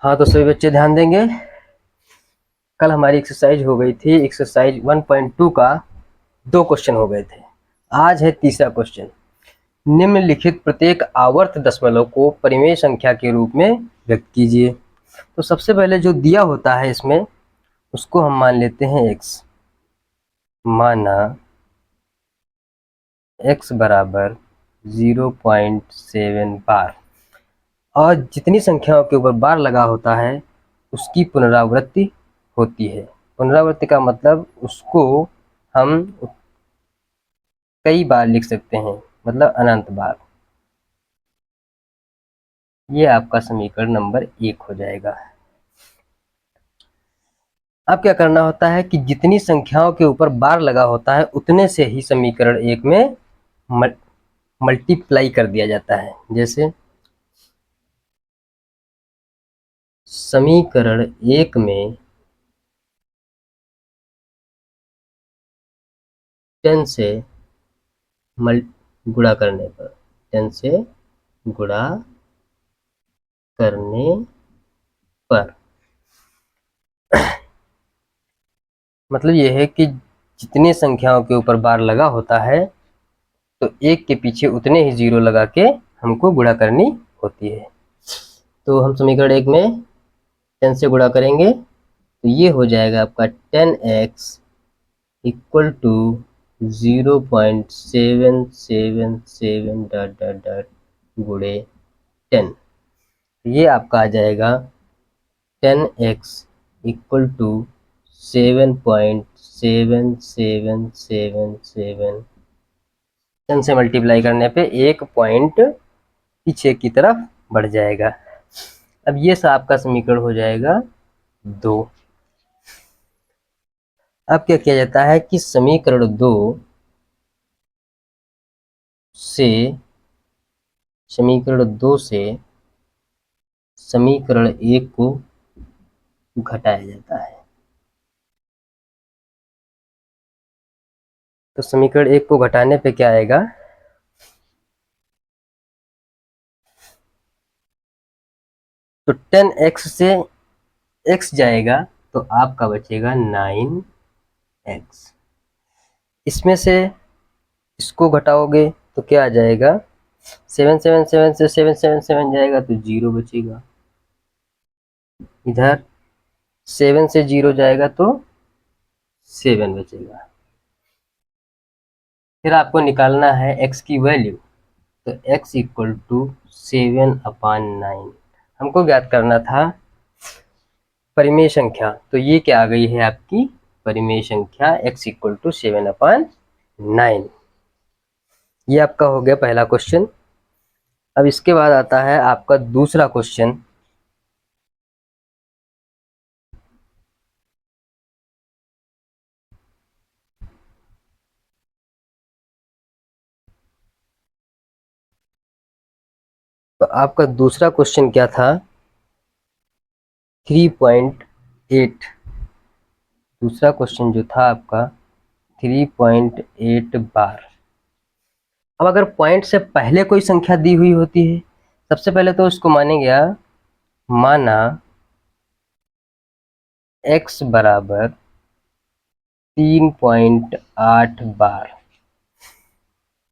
हाँ तो सभी बच्चे ध्यान देंगे। कल हमारी एक्सरसाइज हो गई थी, एक्सरसाइज 1.2 का 2 क्वेश्चन हो गए थे। आज है तीसरा क्वेश्चन। निम्नलिखित प्रत्येक आवर्त दशमलव को परिमेय संख्या के रूप में व्यक्त कीजिए। तो सबसे पहले जो दिया होता है इसमें उसको हम मान लेते हैं x। माना x बराबर 0.7 बार, और जितनी संख्याओं के ऊपर बार लगा होता है उसकी पुनरावृत्ति होती है। पुनरावृत्ति का मतलब उसको हम कई बार लिख सकते हैं, मतलब अनंत बार। ये आपका समीकरण नंबर 1 हो जाएगा। अब क्या करना होता है कि जितनी संख्याओं के ऊपर बार लगा होता है उतने से ही समीकरण 1 में मल्टीप्लाई कर दिया जाता है। जैसे समीकरण 1 में 10 से गुणा करने पर 10 से गुणा करने पर मतलब यह है कि जितने संख्याओं के ऊपर बार लगा होता है तो एक के पीछे उतने ही जीरो लगा के हमको गुणा करनी होती है। तो हम समीकरण 1 में 10 से गुणा करेंगे तो ये हो जाएगा आपका 10x equal to 0.777 dot dot dot गुणे 10। ये आपका आ जाएगा 10x इक्वल टू 7.7777। 10 से मल्टीप्लाई करने पे 1 पॉइंट पीछे की तरफ बढ़ जाएगा। अब ये सा आपका समीकरण हो जाएगा 2। अब क्या किया जाता है कि समीकरण 2 से समीकरण 1 को घटाया जाता है। तो समीकरण 1 को घटाने पे क्या आएगा, तो 10x से x जाएगा तो आपका बचेगा 9x। इसमें से इसको घटाओगे तो क्या आ जाएगा, 777 से 777 जाएगा तो 0 बचेगा। इधर 7 से 0 जाएगा तो 7 बचेगा। फिर आपको निकालना है x की वैल्यू। तो x इक्वल टू 7/9 हमको ज्ञात करना था परिमेय संख्या। तो ये क्या आ गई है आपकी परिमेय संख्या, x इक्वल टू 7/9। ये आपका हो गया पहला क्वेश्चन। अब इसके बाद आता है आपका दूसरा क्वेश्चन। तो आपका दूसरा क्वेश्चन क्या था, 3.8। दूसरा क्वेश्चन जो था आपका 3.8 बार। अब अगर पॉइंट से पहले कोई संख्या दी हुई होती है, सबसे पहले तो उसको मानेंगे, माना x बराबर 3.8 बार।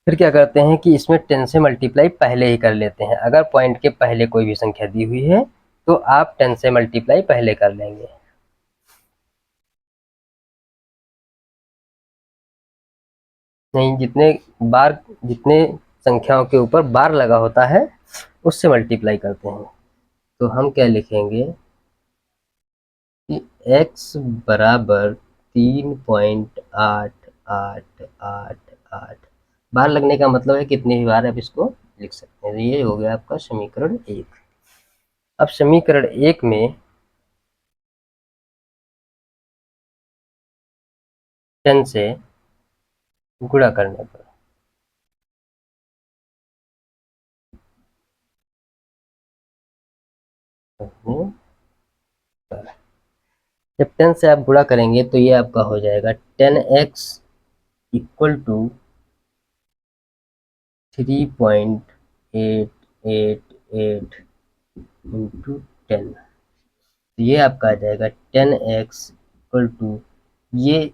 फिर क्या करते हैं कि इसमें 10 से मल्टीप्लाई पहले ही कर लेते हैं। अगर पॉइंट के पहले कोई भी संख्या दी हुई है तो आप 10 से मल्टीप्लाई पहले कर लेंगे। नहीं, जितने संख्याओं के ऊपर बार लगा होता है उससे मल्टीप्लाई करते हैं। तो हम क्या लिखेंगे कि x बराबर 3.8888। बार लगने का मतलब है कितनी बार आप इसको लिख सकते हैं। तो ये हो गया आपका समीकरण 1। अब समीकरण 1 में 10 से गुणा करने पर जब 10 से आप गुणा करेंगे तो ये आपका हो जाएगा 10x इक्वल टू 3.888 इंटू 10। तो ये आपका आ जाएगा 10x इक्वल टू, ये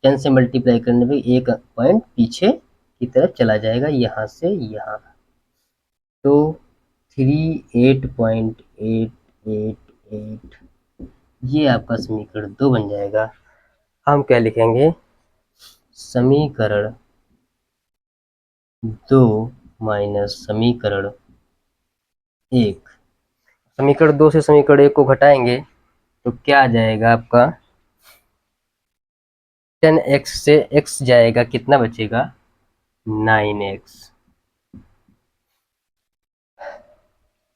10 से मल्टीप्लाई करने पे एक पॉइंट पीछे की तरफ चला जाएगा यहाँ से यहाँ, तो 38.888, ये आपका समीकरण 2 बन जाएगा। हम क्या लिखेंगे, समीकरण 2 माइनस समीकरण 1। समीकरण 2 से समीकरण 1 को घटाएंगे तो क्या आ जाएगा आपका, 10x से x जाएगा, कितना बचेगा 9x,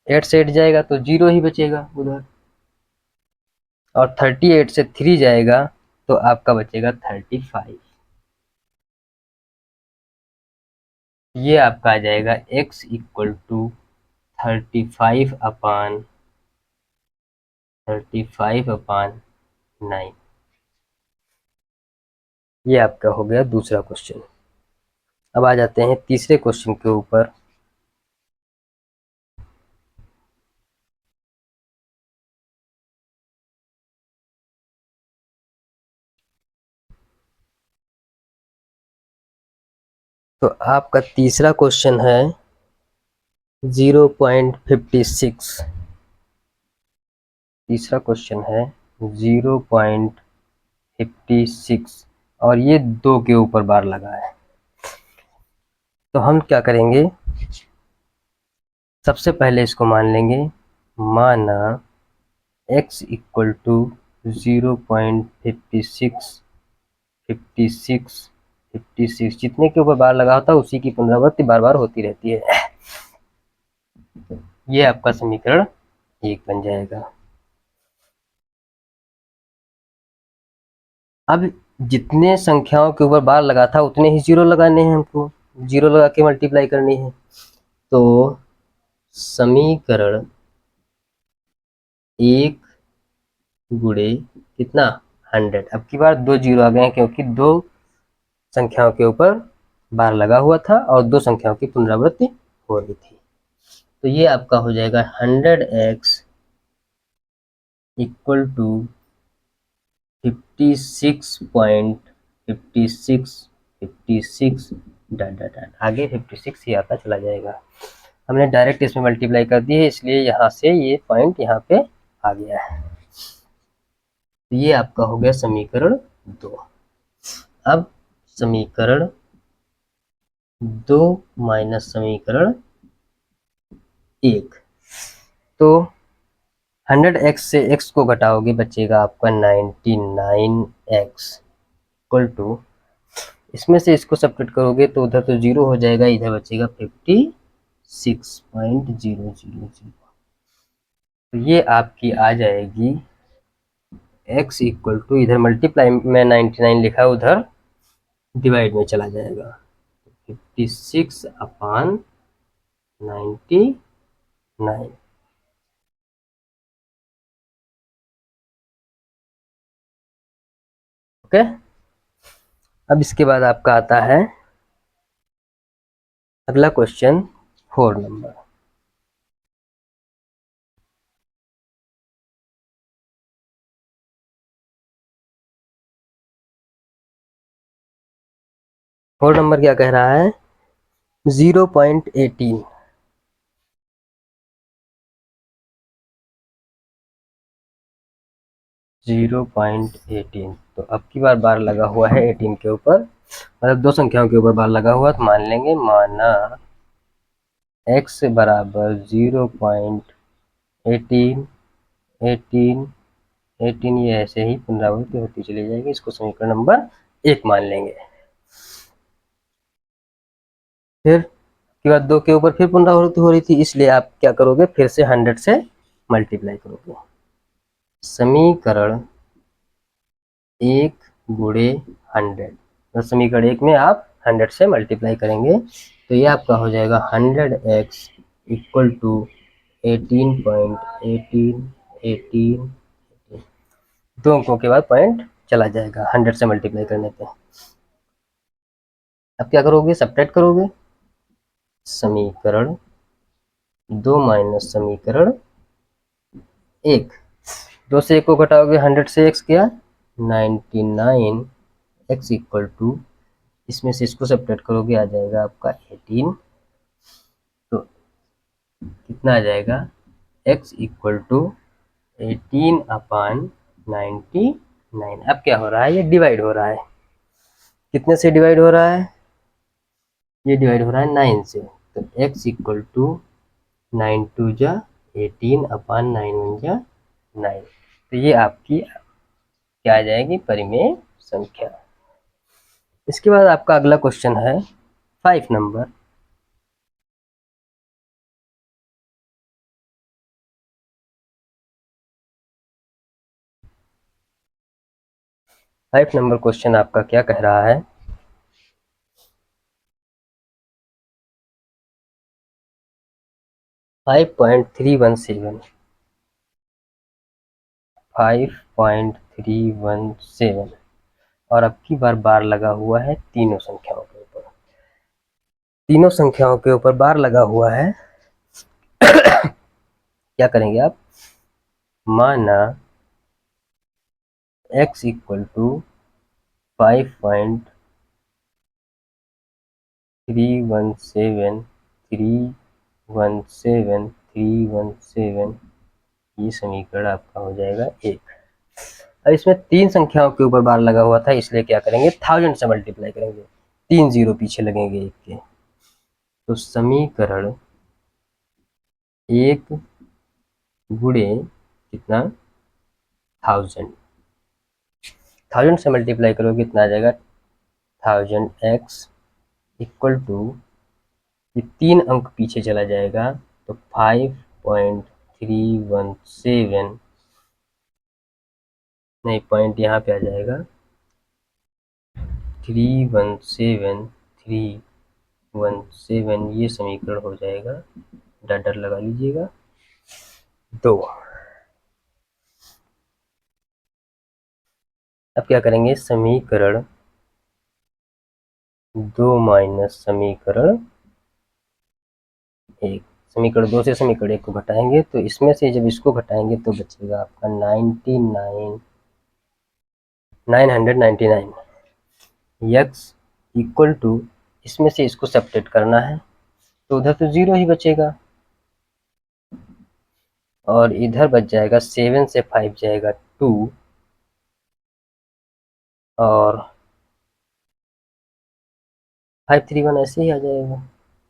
8 से 8 जाएगा तो 0 ही बचेगा उधर, और 38 से 3 जाएगा तो आपका बचेगा 35। ये आपका आ जाएगा x इक्वल टू 35/9। ये आपका हो गया दूसरा क्वेश्चन। अब आ जाते हैं तीसरे क्वेश्चन के ऊपर। तो आपका तीसरा क्वेश्चन है 0.56। तीसरा क्वेश्चन है 0.56 और ये 2 के ऊपर बार लगा है। तो हम क्या करेंगे, सबसे पहले इसको मान लेंगे, माना x इक्वल टू 0.56, 56 जितने के ऊपर बार लगा होता है उसी की पुनरावृत्ति बार बार होती रहती है। ये आपका समीकरण 1 बन जाएगा। अब जितने संख्याओं के ऊपर बार लगा था उतने ही जीरो लगाने हैं, हमको जीरो लगा के मल्टीप्लाई करनी है। तो समीकरण 1 गुणे कितना 100, अब की बार 2 जीरो आ गए हैं क्योंकि 2 संख्याओं के ऊपर बार लगा हुआ था और 2 संख्याओं की पुनरावृत्ति हो रही थी। तो ये आपका हो जाएगा 100x equal to 56.56 dot dot dot, आगे 56 ही आता चला जाएगा। हमने डायरेक्ट इसमें मल्टीप्लाई कर दी है इसलिए यहाँ से ये पॉइंट यहाँ पे आ गया है। तो ये आपका हो गया समीकरण 2। अब समीकरण 2 माइनस समीकरण 1, तो 100x से x को घटाओगे बचेगा आपका 99x इक्वल टू, इसमें से इसको सब्ट्रैक्ट करोगे तो उधर तो 0 हो जाएगा, इधर बचेगा 56.000। तो ये आपकी आ जाएगी x इक्वल टू, इधर मल्टीप्लाई में 99 लिखा, उधर डिवाइड में चला जाएगा, 56/99। ओके, अब इसके बाद आपका आता है अगला क्वेश्चन 4 नंबर। फोर नंबर क्या कह रहा है, 0.18। 0.18, तो अब की बार बार लगा हुआ है 18 के ऊपर, मतलब 2 संख्याओं के ऊपर बार लगा हुआ, तो मान लेंगे, माना x बराबर 0.18, 18, 18, ये ऐसे ही पुनरावृत्ति होती चली जाएगी, इसको समीकरण नंबर 1 मान लेंगे। फिर की बार 2 के ऊपर फिर पुनरावृत्ति हो रही थी, इसलिए आप क्या करोगे, फिर से 100 से मल्टीप्लाई करोगे। समीकरण 1 गुणे 100, तो समीकरण 1 में आप 100 से मल्टीप्लाई करेंगे तो ये आपका हो जाएगा 100x इक्वल टू 18.18, 2 अंकों के बाद पॉइंट चला जाएगा 100 से मल्टीप्लाई करने पे। अब क्या करोगे, सब्ट्रैक्ट करोगे, समीकरण 2 माइनस समीकरण 1, 2 से 1 को घटाओगे 100 से x क्या 99, x इक्वल टू, इसमें से इसको सब्ट्रैक्ट करोगे आ जाएगा आपका 18। तो कितना आ जाएगा x इक्वल टू 18/99। अब क्या हो रहा है, ये डिवाइड हो रहा है, कितने से डिवाइड हो रहा है, ये डिवाइड हो रहा है 9 से। तो x इक्वल टू 9 टू जा 18/9 1 जा 9। तो ये आपकी क्या आ जाएगी, परिमेय संख्या। इसके बाद आपका अगला क्वेश्चन है 5 नंबर। फाइव नंबर क्वेश्चन आपका क्या कह रहा है, 5.317, 5.317, और अब की बार बार लगा हुआ है तीनों संख्याओं के ऊपर, तीनों संख्याओं के ऊपर बार लगा हुआ है। क्या करेंगे आप, माना x इक्वल टू 5.317, ये समीकरण आपका हो जाएगा 1। अब इसमें तीन संख्याओं के ऊपर बार लगा हुआ था, इसलिए क्या करेंगे, 1000 से मल्टीप्लाई करेंगे, 3 जीरो पीछे लगेंगे 1 के। तो समीकरण 1 गुणे कितना 1000, 1000 से मल्टीप्लाई करोगे कितना आ जाएगा 1000x इक्वल टू, ये 3 अंक पीछे चला जाएगा तो 5.317, नहीं पॉइंट यहाँ पे आ जाएगा 317, ये समीकरण हो जाएगा, डॉट लगा लीजिएगा 2। अब क्या करेंगे, समीकरण 2 माइनस समीकरण 1, समीकरण 2 से समीकरण 1 को घटाएंगे, तो इसमें से जब इसको घटाएंगे तो बचेगा आपका 999, x इक्वल टू, इसमें से इसको सब्ट्रैक्ट करना है तो उधर तो 0 ही बचेगा, और इधर बच जाएगा 7 से 5 जाएगा 2, और 531 ऐसे ही आ जाएगा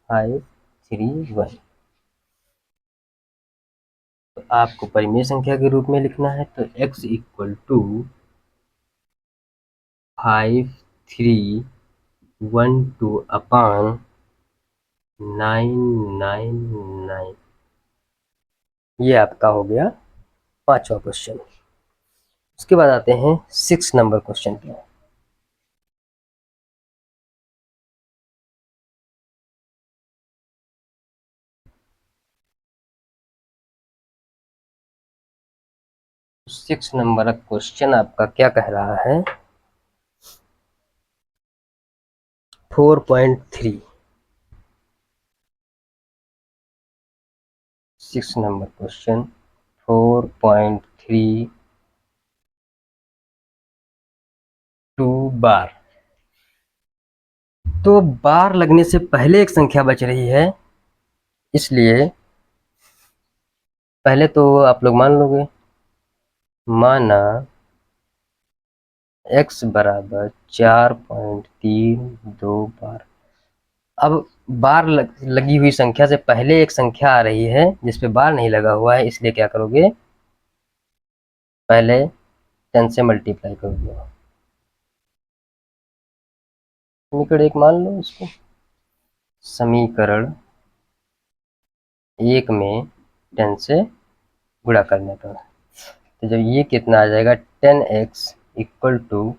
531। तो आपको परिमेय संख्या के रूप में लिखना है, तो x इक्वल टू 5312/999, ये आपका हो गया पांचवा क्वेश्चन। उसके बाद आते हैं 6 नंबर क्वेश्चन पे। सिक्स नंबर क्वेश्चन आपका क्या कह रहा है, 4.3, 6 नंबर क्वेश्चन 4.32 बार। तो बार लगने से पहले एक संख्या बच रही है, इसलिए पहले तो आप लोग मान लोगे, माना x बराबर 4.32 बार। अब बार लगी हुई संख्या से पहले एक संख्या आ रही है जिसपे बार नहीं लगा हुआ है, इसलिए क्या करोगे, पहले 10 से मल्टीप्लाई करोगे। समीकरण 1 मान लो इसको, समीकरण 1 में 10 से गुणा करने पर, तो जब ये कितना आ जाएगा 10x इक्वल टू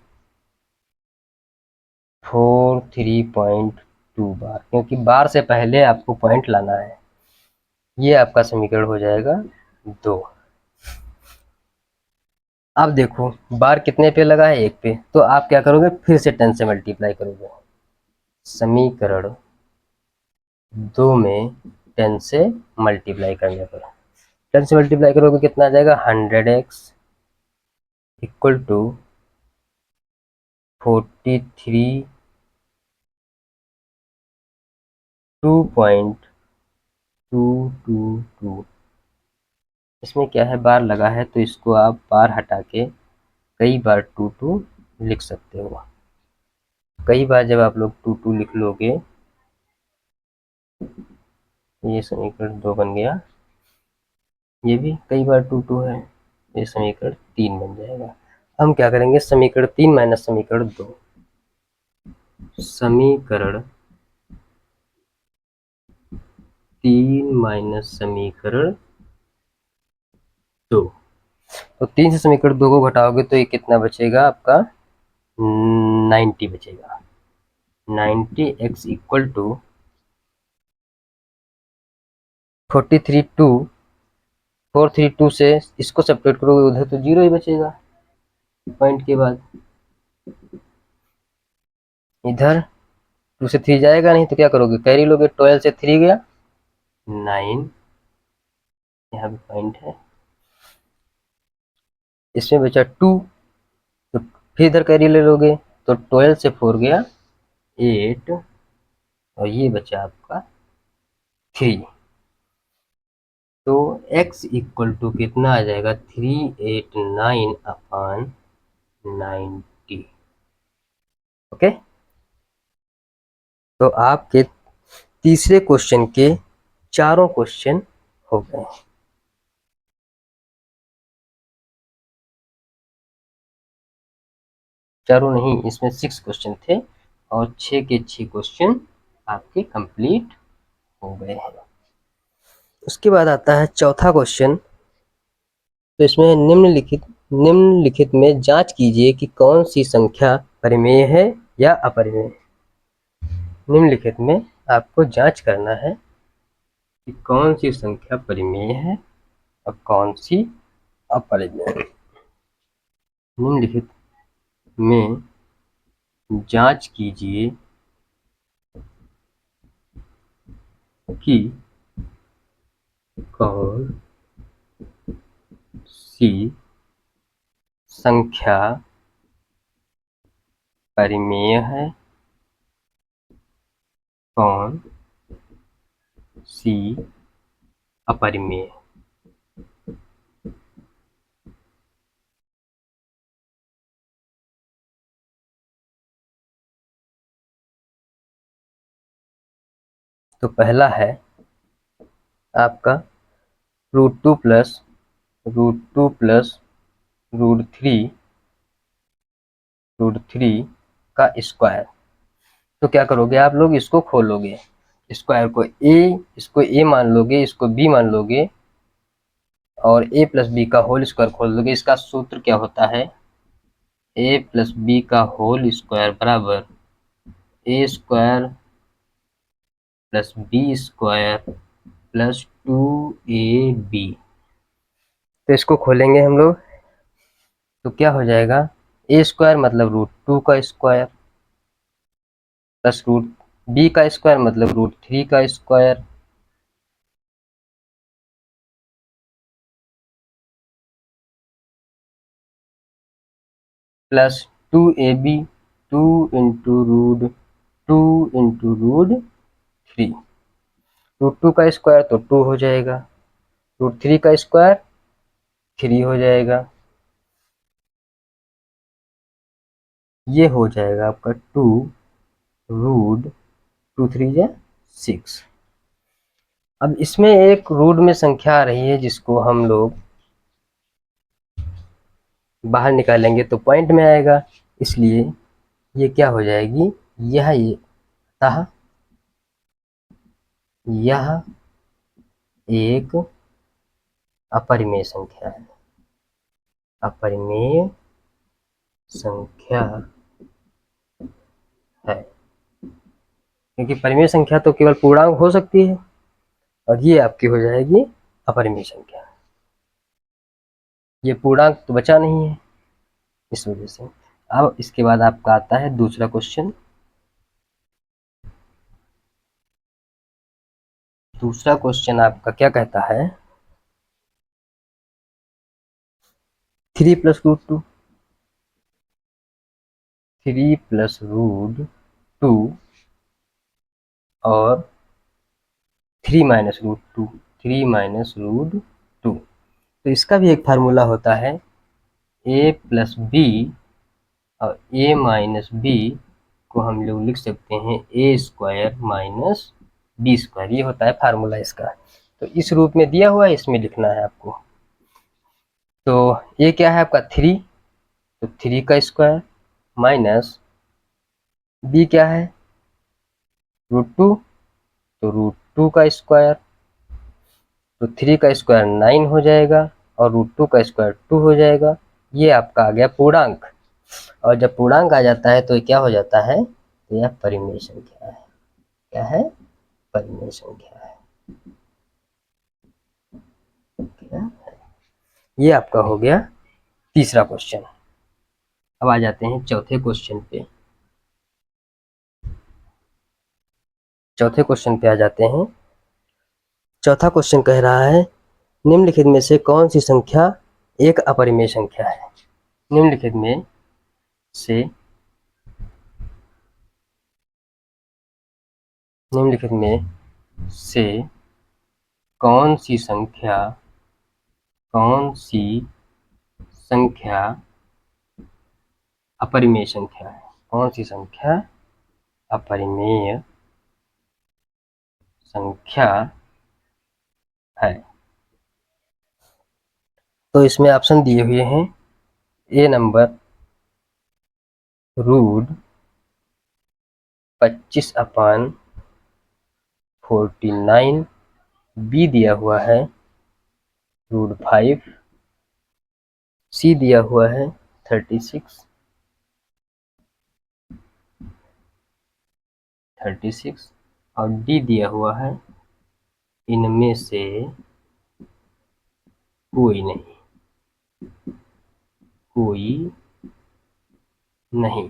43.2 बार, क्योंकि बार से पहले आपको पॉइंट लाना है। ये आपका समीकरण हो जाएगा 2। अब देखो बार कितने पे लगा है, 1 पे, तो आप क्या करोगे, फिर से 10 से मल्टीप्लाई करोगे। समीकरण 2 में 10 से मल्टीप्लाई करने पर, 10 से मल्टीप्लाई करोगे कितना आ जाएगा 100x इक्वल टू 43 2.222। इसमें क्या है, बार लगा है तो इसको आप बार हटा के कई बार 2 लिख सकते हो। कई बार जब आप लोग 2 लिख लोगे, ये समीकरण 2 बन गया, ये भी कई बार 2 है, ये समीकरण 3 बन जाएगा। हम क्या करेंगे, समीकरण 3 माइनस समीकरण 2, समीकरण 3 माइनस समीकरण 2। तो 3 से समीकरण 2 को घटाओगे तो ये कितना बचेगा आपका, 90 बचेगा। 90 x इक्वल टू 432 से इसको सेपरेट करोगे उधर तो 0 ही बचेगा पॉइंट के बाद। इधर 2 से 3 जाएगा नहीं तो क्या करोगे, कैरी लोगे, 12 से 3 गया 9, यहाँ भी पॉइंट है, इसमें बचा 2, तो फिर इधर कैरी ले लोगे तो 12 से 4 गया 8, और ये बचा आपका 3। तो x इक्वल टू कितना आ जाएगा, 389 अपॉन 90। ओके, तो आपके तीसरे क्वेश्चन के चारों क्वेश्चन हो गए। चारों नहीं, इसमें 6 क्वेश्चन थे और 6 के 6 क्वेश्चन आपके कंप्लीट हो गए हैं। उसके बाद आता है चौथा क्वेश्चन। तो इसमें निम्नलिखित में जांच कीजिए कि कौन सी संख्या परिमेय है या अपरिमेय। निम्नलिखित में आपको जांच करना है कि कौन सी संख्या परिमेय है और कौन सी अपरिमेय। निम्नलिखित में जांच कीजिए कि कौन सी संख्या परिमेय है, कौन सी अपरिमेय। तो पहला है आपका √2 प्लस √2 प्लस √3 का स्क्वायर। तो क्या करोगे आप लोग, इसको खोलोगे, स्क्वायर को इसको ए मान लोगे, इसको बी मान लोगे, और a प्लस बी का होल स्क्वायर खोल दोगे। इसका सूत्र क्या होता है, a प्लस बी का होल स्क्वायर बराबर a square plus B square plus 2ab। तो इसको खोलेंगे हम लोग तो क्या हो जाएगा, a स्क्वायर मतलब √2 का स्क्वायर प्लस रूट बी का स्क्वायर मतलब √3 का स्क्वायर प्लस 2ab, 2 इंटू √3। √2 का स्क्वायर तो 2 हो जाएगा, √3 का स्क्वायर 3 हो जाएगा, ये हो जाएगा आपका 2√2 3 6। अब इसमें एक रूट में संख्या आ रही है जिसको हम लोग बाहर निकालेंगे तो पॉइंट में आएगा, इसलिए ये क्या हो जाएगी, ये अतः यह एक अपरिमेय संख्या है। अपरिमेय संख्या है, क्योंकि परिमेय संख्या तो केवल पूर्णांक हो सकती है और ये आपकी हो जाएगी अपरिमेय संख्या। ये पूर्णांक तो बचा नहीं है इस वजह से। अब इसके बाद आपका आता है दूसरा क्वेश्चन। दूसरा क्वेश्चन आपका क्या कहता है, 3 प्लस √2। 3 प्लस रूट 2 और 3 माइनस रूट 2, 3 माइनस रूट 2। तो इसका भी एक फार्मूला होता है a प्लस बी, और a माइनस बी को हम लोग लिख सकते हैं ए स्क्वायर माइनस बी स्क्वायर, ये होता है फार्मूला इसका। तो इस रूप में दिया हुआ है, इसमें लिखना है आपको। तो ये क्या है आपका 3, तो 3 का स्क्वायर माइनस बी क्या है रूट 2, तो रूट 2 का स्क्वायर, तो 3 का स्क्वायर 9 हो जाएगा और रूट 2 का स्क्वायर 2 हो जाएगा। ये आपका आ गया पूर्णांक, और जब पूर्णांक आ जाता है तो ये क्या हो जाता है, तो यह परिमेय संख्या है। क्या है, परिमेय संख्या है। क्या? ये आपका हो गया तीसरा क्वेश्चन। अब आ जाते हैं चौथे क्वेश्चन पे। चौथे क्वेश्चन पे आ जाते हैं। चौथा क्वेश्चन कह रहा है निम्नलिखित में से कौन सी संख्या एक अपरिमेय संख्या है। निम्नलिखित में से कौन सी संख्या अपरिमेय संख्या है। कौन सी संख्या अपरिमेय संख्या है। तो इसमें ऑप्शन दिए हुए हैं, ए नंबर रूट 25/49, बी दिया हुआ है रूट 5, सी दिया हुआ है 36 और डी दिया हुआ है इनमें से कोई नहीं।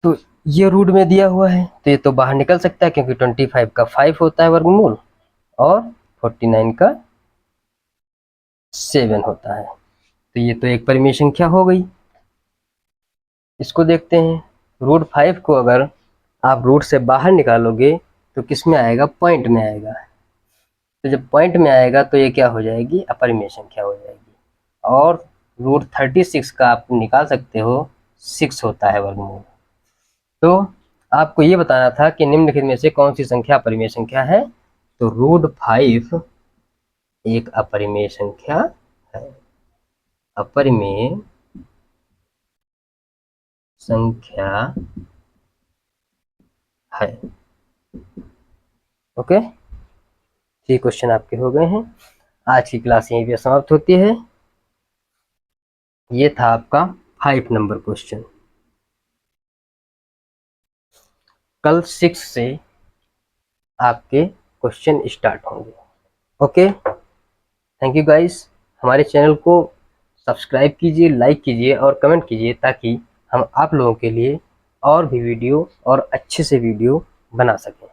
तो ये रूट में दिया हुआ है तो ये तो बाहर निकल सकता है, क्योंकि 25 का 5 होता है वर्गमूल और 49 का 7 होता है। तो ये तो एक परिमेय संख्या हो गई। इसको देखते हैं, रूट 5 को अगर आप रूट से बाहर निकालोगे तो किस में आएगा, पॉइंट में आएगा। तो जब पॉइंट में आएगा तो ये क्या हो जाएगी, अपरिमेय संख्या हो जाएगी। और रूट 36 का आप निकाल सकते हो, 6 होता है वर्गमूल। तो आपको ये बताना था कि निम्नलिखित में से कौन सी संख्या अपरिमेय संख्या है। तो रूट 5 एक अपरिमेय संख्या है। अपरिमेय संख्या है। ओके, 3 क्वेश्चन आपके हो गए हैं। आज की क्लास यहीं पे समाप्त होती है। ये था आपका 5 नंबर क्वेश्चन। कल 6 से आपके क्वेश्चन स्टार्ट होंगे। Okay, thank you guys. हमारे चैनल को सब्सक्राइब कीजिए, लाइक कीजिए और कमेंट कीजिए, ताकि हम आप लोगों के लिए और भी वीडियो और अच्छे से वीडियो बना सकें।